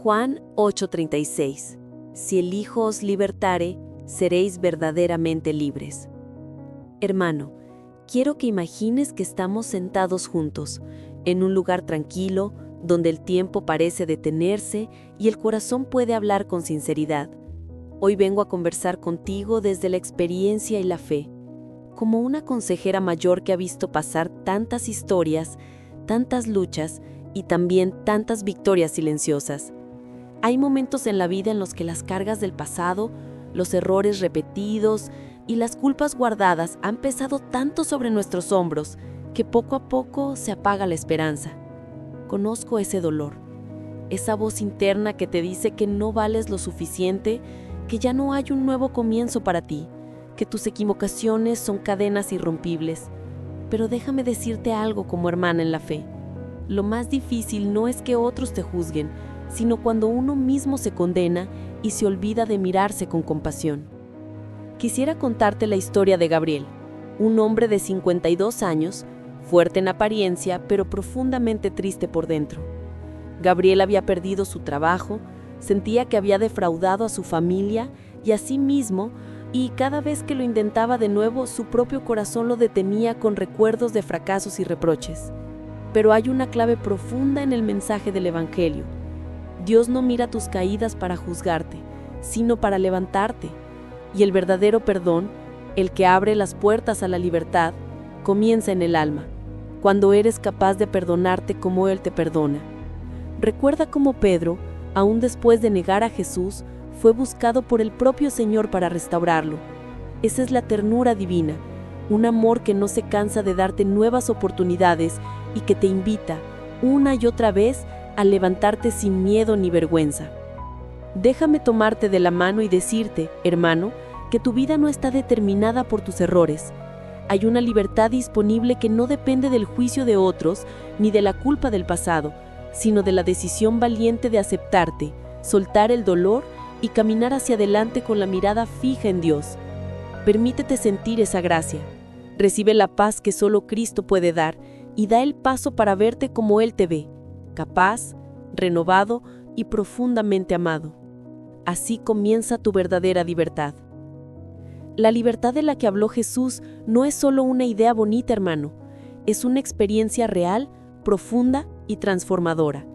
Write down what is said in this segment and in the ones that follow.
Juan 8:36. Si el Hijo os libertare, seréis verdaderamente libres. Hermano, quiero que imagines que estamos sentados juntos, en un lugar tranquilo, donde el tiempo parece detenerse y el corazón puede hablar con sinceridad. Hoy vengo a conversar contigo desde la experiencia y la fe, como una consejera mayor que ha visto pasar tantas historias, tantas luchas y también tantas victorias silenciosas. Hay momentos en la vida en los que las cargas del pasado, los errores repetidos y las culpas guardadas han pesado tanto sobre nuestros hombros que poco a poco se apaga la esperanza. Conozco ese dolor, esa voz interna que te dice que no vales lo suficiente, que ya no hay un nuevo comienzo para ti, que tus equivocaciones son cadenas irrompibles. Pero déjame decirte algo como hermana en la fe. Lo más difícil no es que otros te juzguen, sino cuando uno mismo se condena y se olvida de mirarse con compasión. Quisiera contarte la historia de Gabriel, un hombre de 52 años, fuerte en apariencia, pero profundamente triste por dentro. Gabriel había perdido su trabajo, sentía que había defraudado a su familia y a sí mismo, y cada vez que lo intentaba de nuevo, su propio corazón lo detenía con recuerdos de fracasos y reproches. Pero hay una clave profunda en el mensaje del Evangelio. Dios no mira tus caídas para juzgarte, sino para levantarte. Y el verdadero perdón, el que abre las puertas a la libertad, comienza en el alma, cuando eres capaz de perdonarte como Él te perdona. Recuerda cómo Pedro, aún después de negar a Jesús, fue buscado por el propio Señor para restaurarlo. Esa es la ternura divina, un amor que no se cansa de darte nuevas oportunidades y que te invita, una y otra vez, a levantarte sin miedo ni vergüenza. Déjame tomarte de la mano y decirte, hermano, que tu vida no está determinada por tus errores. Hay una libertad disponible que no depende del juicio de otros ni de la culpa del pasado, sino de la decisión valiente de aceptarte, soltar el dolor y caminar hacia adelante con la mirada fija en Dios. Permítete sentir esa gracia. Recibe la paz que solo Cristo puede dar y da el paso para verte como Él te ve, capaz, renovado y profundamente amado. Así comienza tu verdadera libertad. La libertad de la que habló Jesús no es solo una idea bonita, hermano. Es una experiencia real, profunda y transformadora.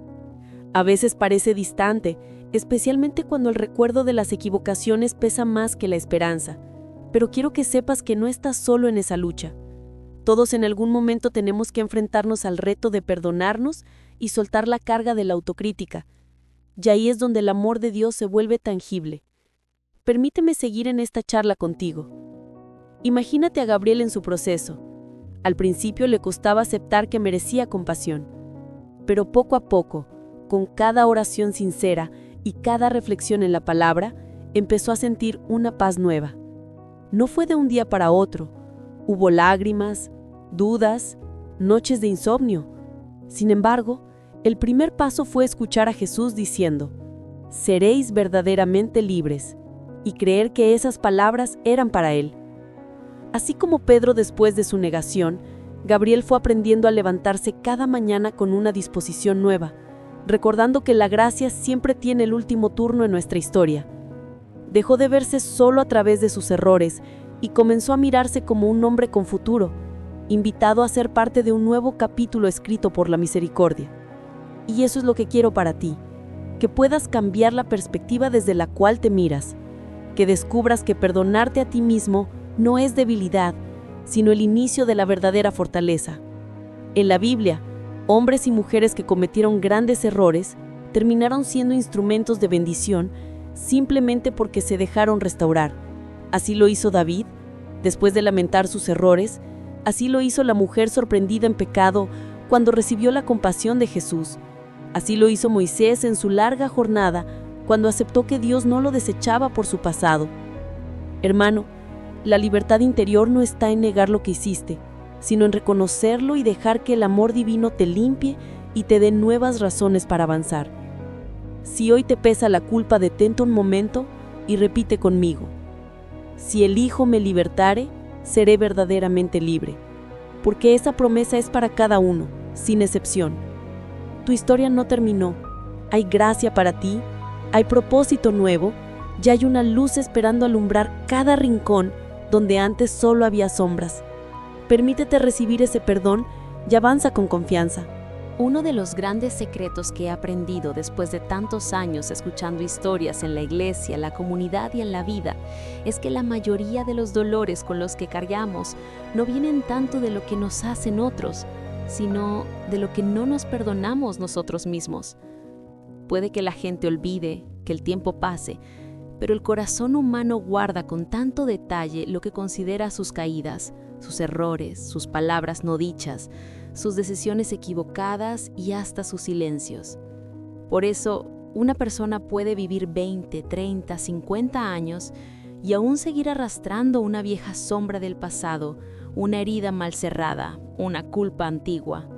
A veces parece distante, especialmente cuando el recuerdo de las equivocaciones pesa más que la esperanza. Pero quiero que sepas que no estás solo en esa lucha. Todos en algún momento tenemos que enfrentarnos al reto de perdonarnos y soltar la carga de la autocrítica. Y ahí es donde el amor de Dios se vuelve tangible. Permíteme seguir en esta charla contigo. Imagínate a Gabriel en su proceso. Al principio le costaba aceptar que merecía compasión, pero poco a poco, con cada oración sincera y cada reflexión en la palabra, empezó a sentir una paz nueva. No fue de un día para otro. Hubo lágrimas, dudas, noches de insomnio. Sin embargo, el primer paso fue escuchar a Jesús diciendo: «Seréis verdaderamente libres», y creer que esas palabras eran para él. Así como Pedro después de su negación, Gabriel fue aprendiendo a levantarse cada mañana con una disposición nueva, recordando que la gracia siempre tiene el último turno en nuestra historia. Dejó de verse solo a través de sus errores y comenzó a mirarse como un hombre con futuro, invitado a ser parte de un nuevo capítulo escrito por la misericordia. Y eso es lo que quiero para ti, que puedas cambiar la perspectiva desde la cual te miras, que descubras que perdonarte a ti mismo no es debilidad, sino el inicio de la verdadera fortaleza. En la Biblia, hombres y mujeres que cometieron grandes errores terminaron siendo instrumentos de bendición simplemente porque se dejaron restaurar. Así lo hizo David, después de lamentar sus errores. Así lo hizo la mujer sorprendida en pecado cuando recibió la compasión de Jesús. Así lo hizo Moisés en su larga jornada cuando aceptó que Dios no lo desechaba por su pasado. Hermano, la libertad interior no está en negar lo que hiciste, sino en reconocerlo y dejar que el amor divino te limpie y te dé nuevas razones para avanzar. Si hoy te pesa la culpa, detente un momento y repite conmigo: «Si el Hijo me libertare, seré verdaderamente libre», porque esa promesa es para cada uno, sin excepción. Tu historia no terminó. hay gracia para ti, hay propósito nuevo, ya hay una luz esperando alumbrar cada rincón donde antes solo había sombras. Permítete recibir ese perdón y avanza con confianza. Uno de los grandes secretos que he aprendido después de tantos años escuchando historias en la iglesia, la comunidad y en la vida es que la mayoría de los dolores con los que cargamos no vienen tanto de lo que nos hacen otros, sino de lo que no nos perdonamos nosotros mismos. Puede que la gente olvide, que el tiempo pase, pero el corazón humano guarda con tanto detalle lo que considera sus caídas, sus errores, sus palabras no dichas, sus decisiones equivocadas y hasta sus silencios. Por eso, una persona puede vivir 20, 30, 50 años y aún seguir arrastrando una vieja sombra del pasado, una herida mal cerrada, una culpa antigua.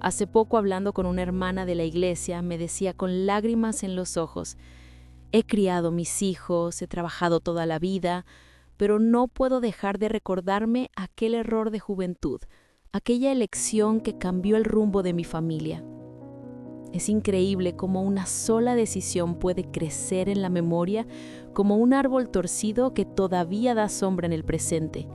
Hace poco, hablando con una hermana de la iglesia, me decía con lágrimas en los ojos: he criado mis hijos, he trabajado toda la vida, pero no puedo dejar de recordarme aquel error de juventud, aquella elección que cambió el rumbo de mi familia. Es increíble cómo una sola decisión puede crecer en la memoria como un árbol torcido que todavía da sombra en el presente.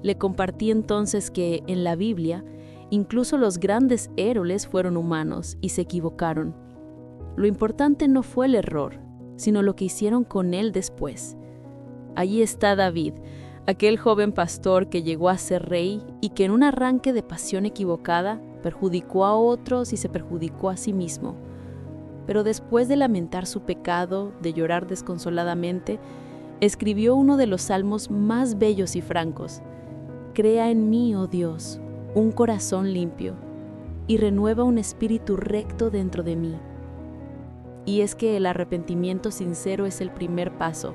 Le compartí entonces que en la Biblia, incluso los grandes héroes fueron humanos y se equivocaron. Lo importante no fue el error, sino lo que hicieron con él después. Allí está David, aquel joven pastor que llegó a ser rey y que en un arranque de pasión equivocada perjudicó a otros y se perjudicó a sí mismo. Pero después de lamentar su pecado, de llorar desconsoladamente, escribió uno de los salmos más bellos y francos: crea en mí, oh Dios, un corazón limpio, y renueva un espíritu recto dentro de mí. Y es que el arrepentimiento sincero es el primer paso,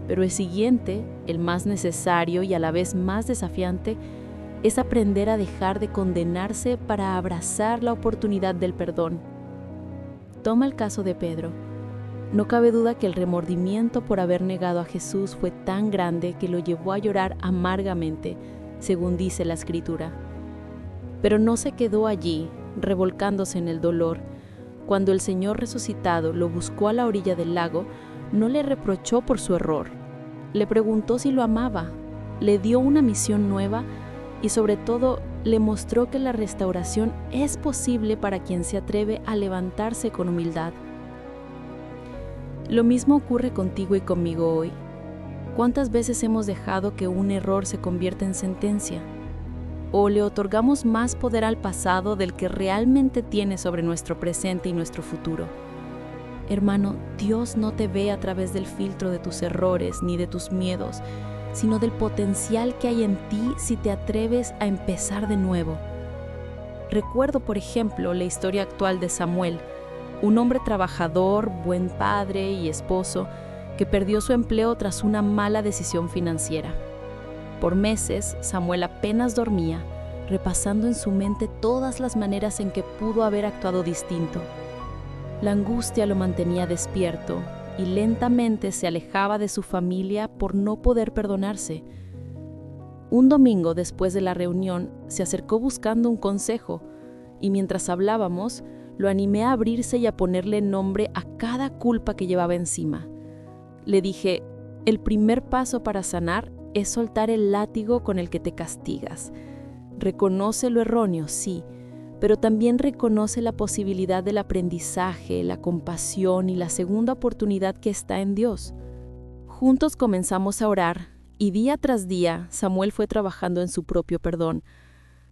pero el siguiente, el más necesario y a la vez más desafiante, es aprender a dejar de condenarse para abrazar la oportunidad del perdón. Toma el caso de Pedro. No cabe duda que el remordimiento por haber negado a Jesús fue tan grande que lo llevó a llorar amargamente, según dice la Escritura. Pero no se quedó allí, revolcándose en el dolor. Cuando el Señor resucitado lo buscó a la orilla del lago, no le reprochó por su error. Le preguntó si lo amaba, le dio una misión nueva y sobre todo le mostró que la restauración es posible para quien se atreve a levantarse con humildad. Lo mismo ocurre contigo y conmigo hoy. ¿Cuántas veces hemos dejado que un error se convierta en sentencia? ¿O le otorgamos más poder al pasado del que realmente tiene sobre nuestro presente y nuestro futuro? Hermano, Dios no te ve a través del filtro de tus errores ni de tus miedos, sino del potencial que hay en ti si te atreves a empezar de nuevo. Recuerdo, por ejemplo, la historia actual de Samuel, un hombre trabajador, buen padre y esposo, que perdió su empleo tras una mala decisión financiera. Por meses, Samuel apenas dormía, repasando en su mente todas las maneras en que pudo haber actuado distinto. La angustia lo mantenía despierto y lentamente se alejaba de su familia por no poder perdonarse. Un domingo después de la reunión, se acercó buscando un consejo y mientras hablábamos, lo animé a abrirse y a ponerle nombre a cada culpa que llevaba encima. Le dije: el primer paso para sanar es soltar el látigo con el que te castigas. Reconoce lo erróneo, sí, pero también reconoce la posibilidad del aprendizaje, la compasión y la segunda oportunidad que está en Dios. Juntos comenzamos a orar y día tras día Samuel fue trabajando en su propio perdón.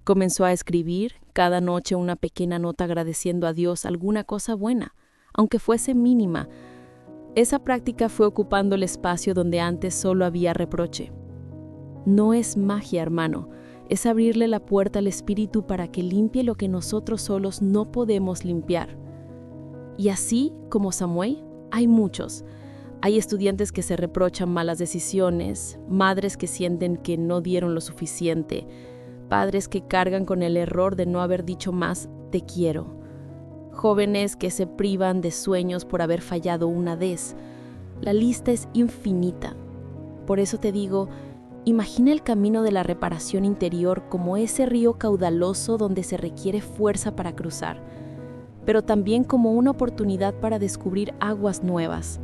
Comenzó a escribir cada noche una pequeña nota agradeciendo a Dios alguna cosa buena, aunque fuese mínima. Esa práctica fue ocupando el espacio donde antes solo había reproche. No es magia, hermano. Es abrirle la puerta al Espíritu para que limpie lo que nosotros solos no podemos limpiar. Y así como Samuel, hay muchos. Hay estudiantes que se reprochan malas decisiones, madres que sienten que no dieron lo suficiente, padres que cargan con el error de no haber dicho más "te quiero", jóvenes que se privan de sueños por haber fallado una vez. La lista es infinita. Por eso te digo, imagina el camino de la reparación interior como ese río caudaloso donde se requiere fuerza para cruzar. pero también como una oportunidad para descubrir aguas nuevas.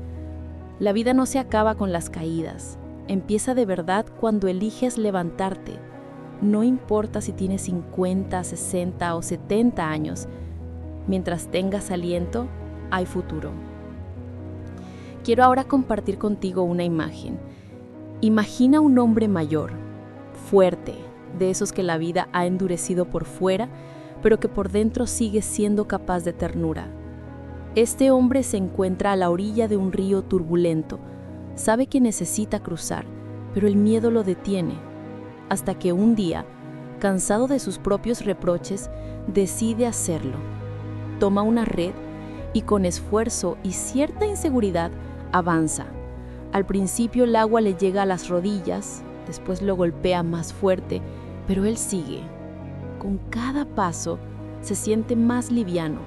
La vida no se acaba con las caídas, empieza de verdad cuando eliges levantarte. No importa si tienes 50, 60 o 70 años, mientras tengas aliento, hay futuro. Quiero ahora compartir contigo una imagen. Imagina un hombre mayor, fuerte, de esos que la vida ha endurecido por fuera, pero que por dentro sigue siendo capaz de ternura. Este hombre se encuentra a la orilla de un río turbulento. Sabe que necesita cruzar, pero el miedo lo detiene. Hasta que un día, cansado de sus propios reproches, decide hacerlo. Toma una red y con esfuerzo y cierta inseguridad avanza. Al principio el agua le llega a las rodillas, después lo golpea más fuerte, pero él sigue. Con cada paso se siente más liviano.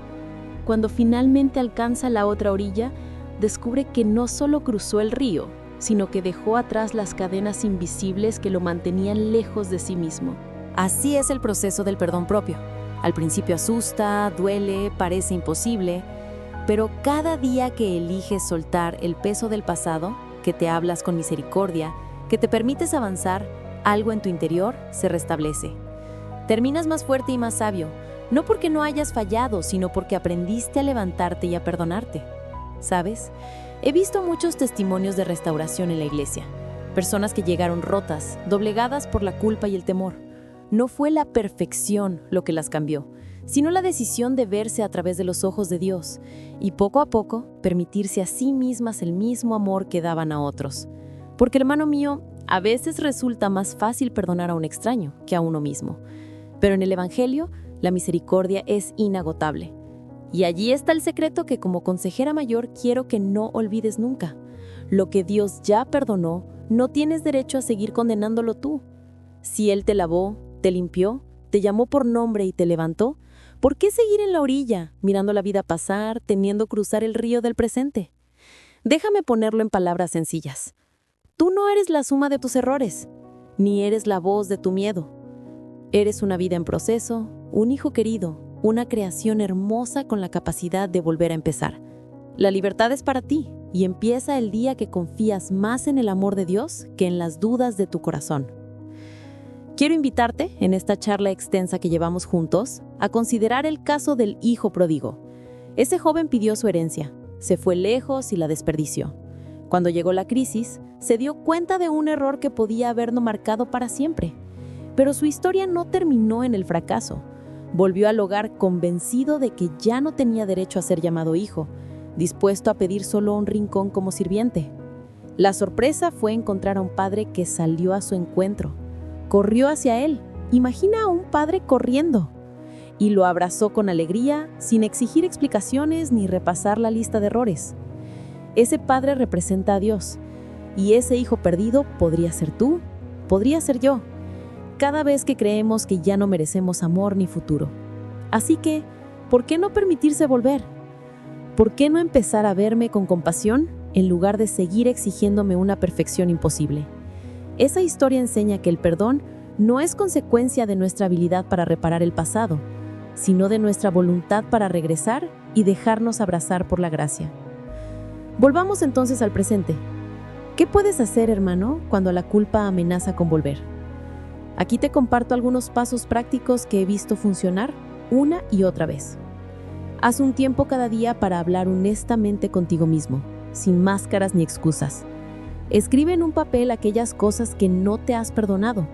Cuando finalmente alcanza la otra orilla, descubre que no solo cruzó el río, sino que dejó atrás las cadenas invisibles que lo mantenían lejos de sí mismo. Así es el proceso del perdón propio. Al principio asusta, duele, parece imposible, pero cada día que eliges soltar el peso del pasado, que te hablas con misericordia, que te permites avanzar, algo en tu interior se restablece. Terminas más fuerte y más sabio, no porque no hayas fallado, sino porque aprendiste a levantarte y a perdonarte. ¿Sabes? He visto muchos testimonios de restauración en la iglesia. Personas que llegaron rotas, doblegadas por la culpa y el temor. No fue la perfección lo que las cambió, sino la decisión de verse a través de los ojos de Dios y poco a poco permitirse a sí mismas el mismo amor que daban a otros. Porque, hermano mío, a veces resulta más fácil perdonar a un extraño que a uno mismo. Pero en el Evangelio, la misericordia es inagotable. Y allí está el secreto que como consejera mayor quiero que no olvides nunca. Lo que Dios ya perdonó, no tienes derecho a seguir condenándolo tú. Si Él te lavó, te limpió, te llamó por nombre y te levantó, ¿por qué seguir en la orilla, mirando la vida pasar, temiendo cruzar el río del presente? Déjame ponerlo en palabras sencillas. Tú no eres la suma de tus errores, ni eres la voz de tu miedo. Eres una vida en proceso, un hijo querido, una creación hermosa con la capacidad de volver a empezar. La libertad es para ti y empieza el día que confías más en el amor de Dios que en las dudas de tu corazón. Quiero invitarte, en esta charla extensa que llevamos juntos, a considerar el caso del hijo pródigo. Ese joven pidió su herencia, se fue lejos y la desperdició. Cuando llegó la crisis, se dio cuenta de un error que podía haberlo marcado para siempre. Pero su historia no terminó en el fracaso. Volvió al hogar convencido de que ya no tenía derecho a ser llamado hijo, dispuesto a pedir solo un rincón como sirviente. La sorpresa fue encontrar a un padre que salió a su encuentro. Corrió hacia él. Imagina a un padre corriendo. Y lo abrazó con alegría, sin exigir explicaciones ni repasar la lista de errores. Ese padre representa a Dios. Y ese hijo perdido podría ser tú, podría ser yo. Cada vez que creemos que ya no merecemos amor ni futuro. Así que, ¿por qué no permitirse volver? ¿Por qué no empezar a verme con compasión en lugar de seguir exigiéndome una perfección imposible? Esa historia enseña que el perdón no es consecuencia de nuestra habilidad para reparar el pasado, sino de nuestra voluntad para regresar y dejarnos abrazar por la gracia. Volvamos entonces al presente. ¿Qué puedes hacer, hermano, cuando la culpa amenaza con volver? Aquí te comparto algunos pasos prácticos que he visto funcionar una y otra vez. Haz un tiempo cada día para hablar honestamente contigo mismo, sin máscaras ni excusas. Escribe en un papel aquellas cosas que no te has perdonado.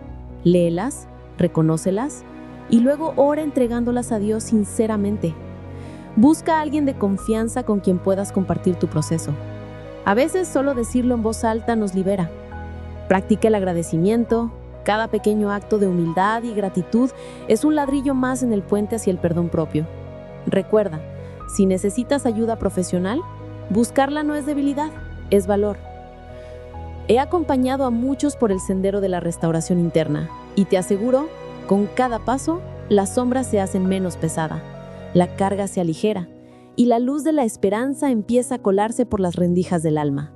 Léelas, reconócelas y luego ora entregándolas a Dios sinceramente. Busca a alguien de confianza con quien puedas compartir tu proceso. A veces solo decirlo en voz alta nos libera. Practica el agradecimiento. Cada pequeño acto de humildad y gratitud es un ladrillo más en el puente hacia el perdón propio. Recuerda, si necesitas ayuda profesional, buscarla no es debilidad, es valor. He acompañado a muchos por el sendero de la restauración interna y te aseguro, con cada paso, la sombra se hace menos pesada, la carga se aligera y la luz de la esperanza empieza a colarse por las rendijas del alma.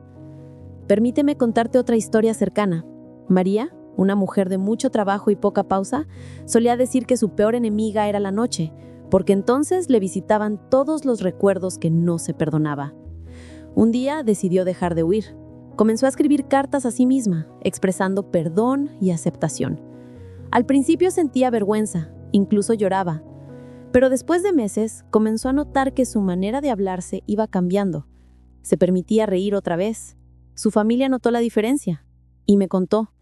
Permíteme contarte otra historia cercana. María, una mujer de mucho trabajo y poca pausa, solía decir que su peor enemiga era la noche, porque entonces le visitaban todos los recuerdos que no se perdonaba. Un día decidió dejar de huir. Comenzó a escribir cartas a sí misma, expresando perdón y aceptación. Al principio sentía vergüenza, incluso lloraba, pero después de meses comenzó a notar que su manera de hablarse iba cambiando. Se permitía reír otra vez. Su familia notó la diferencia y me contó: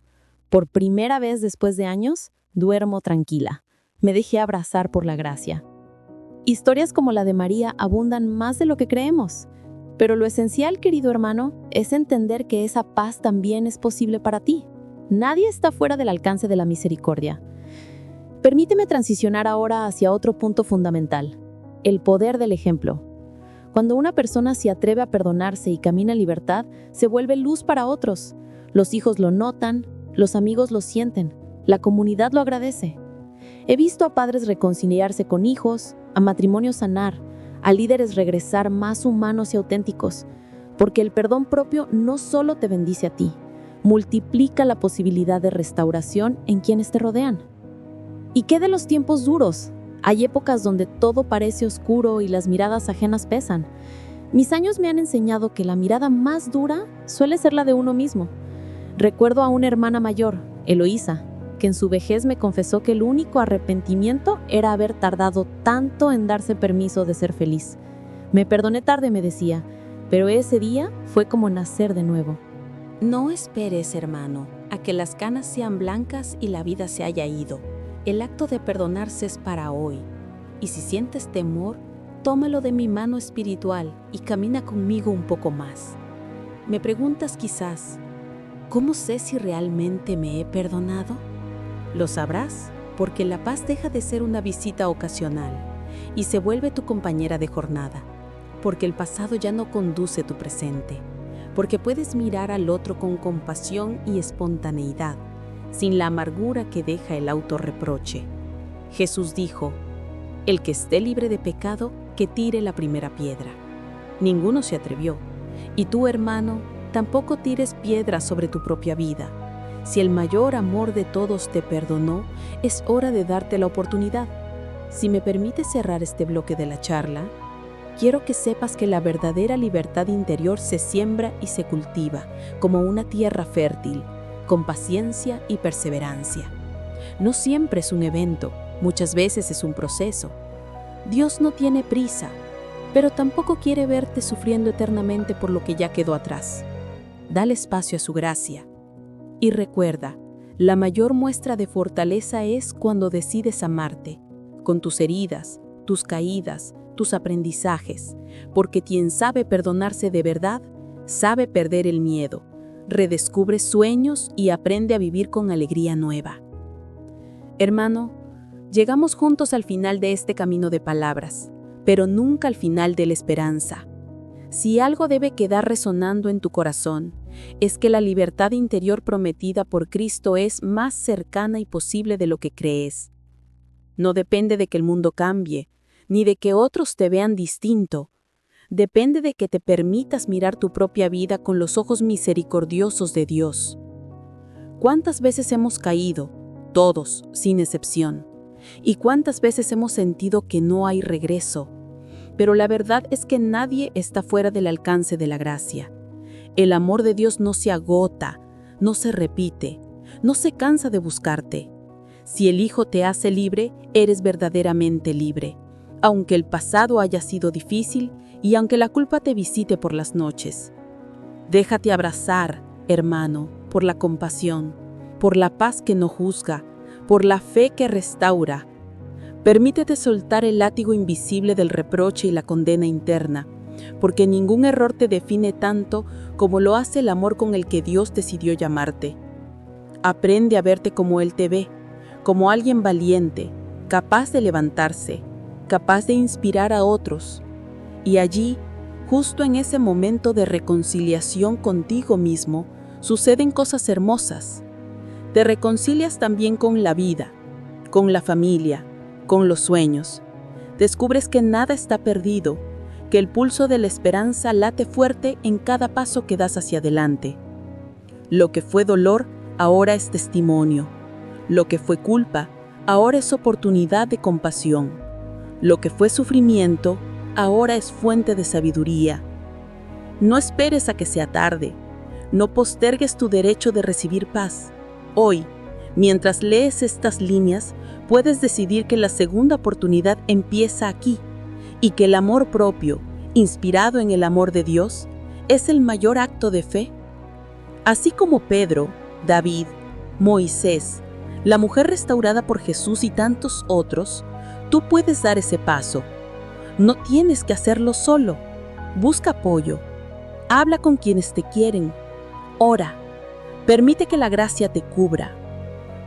por primera vez después de años, duermo tranquila. Me dejé abrazar por la gracia. Historias como la de María abundan más de lo que creemos. Pero lo esencial, querido hermano, es entender que esa paz también es posible para ti. Nadie está fuera del alcance de la misericordia. Permíteme transicionar ahora hacia otro punto fundamental: el poder del ejemplo. Cuando una persona se atreve a perdonarse y camina en libertad, se vuelve luz para otros. Los hijos lo notan, los amigos lo sienten, la comunidad lo agradece. He visto a padres reconciliarse con hijos, a matrimonios sanar, a líderes regresar más humanos y auténticos, porque el perdón propio no solo te bendice a ti, multiplica la posibilidad de restauración en quienes te rodean. ¿Y qué de los tiempos duros? Hay épocas donde todo parece oscuro y las miradas ajenas pesan. Mis años me han enseñado que la mirada más dura suele ser la de uno mismo. Recuerdo a una hermana mayor, Eloísa, que en su vejez me confesó que el único arrepentimiento era haber tardado tanto en darse permiso de ser feliz. Me perdoné tarde, me decía, pero ese día fue como nacer de nuevo. No esperes, hermano, a que las canas sean blancas y la vida se haya ido. El acto de perdonarse es para hoy. Y si sientes temor, tómalo de mi mano espiritual y camina conmigo un poco más. Me preguntas quizás, ¿cómo sé si realmente me he perdonado? Lo sabrás porque la paz deja de ser una visita ocasional y se vuelve tu compañera de jornada, porque el pasado ya no conduce tu presente, porque puedes mirar al otro con compasión y espontaneidad, sin la amargura que deja el autorreproche. Jesús dijo: el que esté libre de pecado, que tire la primera piedra. Ninguno se atrevió, y tú, hermano, tampoco tires piedras sobre tu propia vida. Si el mayor amor de todos te perdonó, es hora de darte la oportunidad. Si me permites cerrar este bloque de la charla, quiero que sepas que la verdadera libertad interior se siembra y se cultiva como una tierra fértil, con paciencia y perseverancia. No siempre es un evento, muchas veces es un proceso. Dios no tiene prisa, pero tampoco quiere verte sufriendo eternamente por lo que ya quedó atrás. Dale espacio a su gracia. Y recuerda, la mayor muestra de fortaleza es cuando decides amarte, con tus heridas, tus caídas, tus aprendizajes, porque quien sabe perdonarse de verdad, sabe perder el miedo, redescubre sueños y aprende a vivir con alegría nueva. Hermano, llegamos juntos al final de este camino de palabras, pero nunca al final de la esperanza. Si algo debe quedar resonando en tu corazón, es que la libertad interior prometida por Cristo es más cercana y posible de lo que crees. No depende de que el mundo cambie, ni de que otros te vean distinto. Depende de que te permitas mirar tu propia vida con los ojos misericordiosos de Dios. ¿Cuántas veces hemos caído? Todos, sin excepción. ¿Y cuántas veces hemos sentido que no hay regreso? Pero la verdad es que nadie está fuera del alcance de la gracia. El amor de Dios no se agota, no se repite, no se cansa de buscarte. Si el Hijo te hace libre, eres verdaderamente libre, aunque el pasado haya sido difícil y aunque la culpa te visite por las noches. Déjate abrazar, hermano, por la compasión, por la paz que no juzga, por la fe que restaura. Permítete soltar el látigo invisible del reproche y la condena interna, porque ningún error te define tanto como lo hace el amor con el que Dios decidió llamarte. Aprende a verte como Él te ve, como alguien valiente, capaz de levantarse, capaz de inspirar a otros. Y allí, justo en ese momento de reconciliación contigo mismo, suceden cosas hermosas. Te reconcilias también con la vida, con la familia, con los sueños. Descubres que nada está perdido, que el pulso de la esperanza late fuerte en cada paso que das hacia adelante. Lo que fue dolor, ahora es testimonio. Lo que fue culpa, ahora es oportunidad de compasión. Lo que fue sufrimiento, ahora es fuente de sabiduría. No esperes a que sea tarde. No postergues tu derecho de recibir paz. Hoy, mientras lees estas líneas, puedes decidir que la segunda oportunidad empieza aquí y que el amor propio, inspirado en el amor de Dios, es el mayor acto de fe. Así como Pedro, David, Moisés, la mujer restaurada por Jesús y tantos otros, tú puedes dar ese paso. No tienes que hacerlo solo. Busca apoyo. Habla con quienes te quieren. Ora. Permite que la gracia te cubra.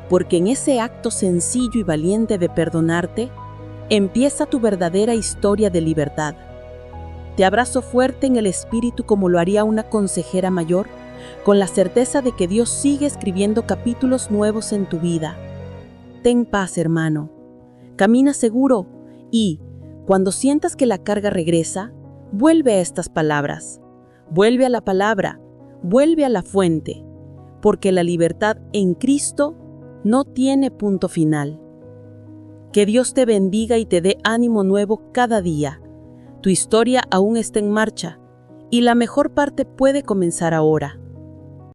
Porque en ese acto sencillo y valiente de perdonarte, empieza tu verdadera historia de libertad. Te abrazo fuerte en el espíritu como lo haría una consejera mayor, con la certeza de que Dios sigue escribiendo capítulos nuevos en tu vida. Ten paz, hermano. Camina seguro y, cuando sientas que la carga regresa, vuelve a estas palabras. Vuelve a la palabra, vuelve a la fuente, porque la libertad en Cristo no tiene punto final. Que Dios te bendiga y te dé ánimo nuevo cada día. Tu historia aún está en marcha y la mejor parte puede comenzar ahora.